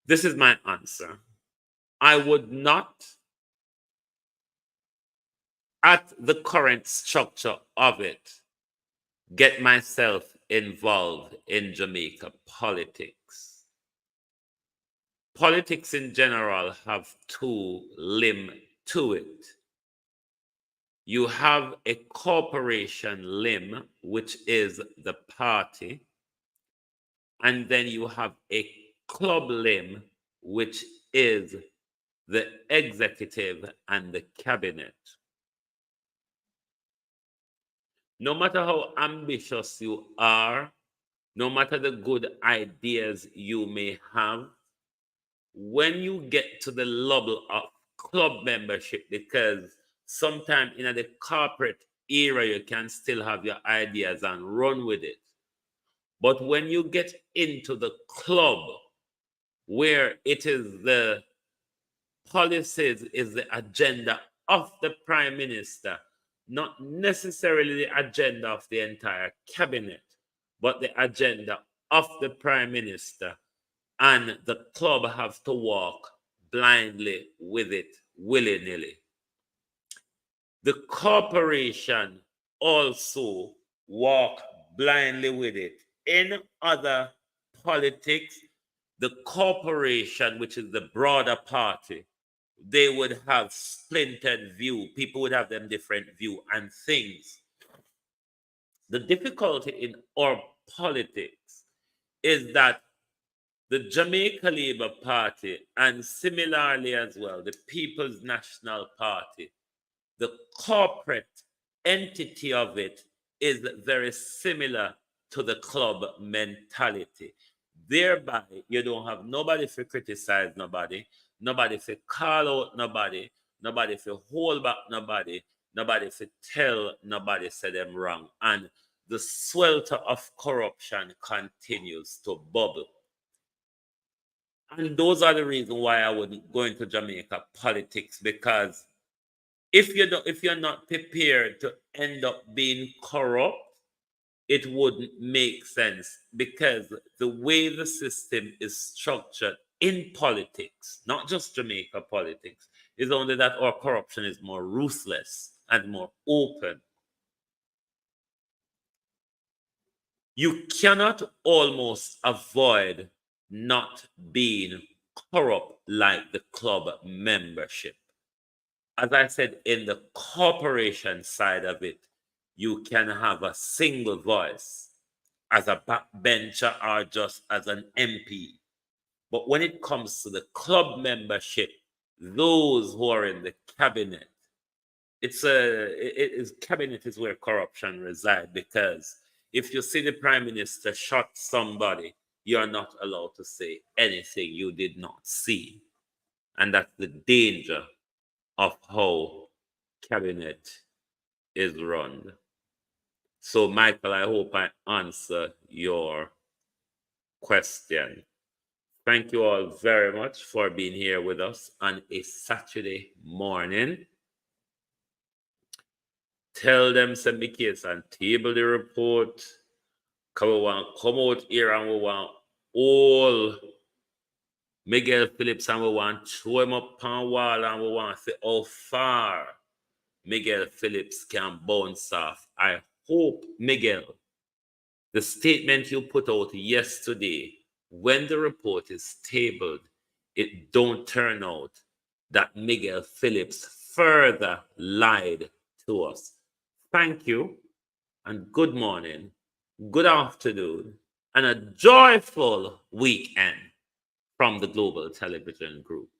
This is my answer. I would not, at the current structure of it, get myself involved in Jamaica politics. Politics in general have two limbs to it. You have a corporation limb, which is the party, and then you have a club limb, which is the executive and the cabinet. No matter how ambitious you are, no matter the good ideas you may have, when you get to the level of club membership, because sometimes in the corporate era you can still have your ideas and run with it. But when you get into the club where it is the policies, is the agenda of the prime minister, not necessarily the agenda of the entire cabinet, but the agenda of the prime minister, and the club have to walk blindly with it, willy-nilly. The corporation also walk blindly with it. In other politics, the corporation, which is the broader party, they would have splintered view. People would have them different view and things. The difficulty in our politics is that the Jamaica Labour Party, and similarly as well, the People's National Party, the corporate entity of it is very similar to the club mentality. Thereby, you don't have nobody to criticize nobody, nobody to call out nobody, nobody to hold back nobody, nobody to tell nobody say them wrong. And the swelter of corruption continues to bubble. And those are the reasons why I wouldn't go into Jamaica politics, because if you're not prepared to end up being corrupt, it wouldn't make sense, because the way the system is structured in politics, not just Jamaica politics, is only that our corruption is more ruthless and more open. You cannot almost avoid not being corrupt like the club membership. As I said, in the corporation side of it, you can have a single voice as a backbencher or just as an MP. But when it comes to the club membership, those who are in the cabinet, cabinet is where corruption resides, because if you see the prime minister shot somebody, you are not allowed to say anything you did not see. And that's the danger of how cabinet is run. So, Michael, I hope I answer your question. Thank you all very much for being here with us on a Saturday morning. Tell them, send me case and table the report. Come out here and we want all Mikeal Phillips and we want to throw him up on the wall and we want to see how far Mikeal Phillips can bounce off. I hope, Mikeal, the statement you put out yesterday, when the report is tabled, it don't turn out that Mikeal Phillips further lied to us. Thank you, and good morning, good afternoon, and a joyful weekend from the Global Television Group.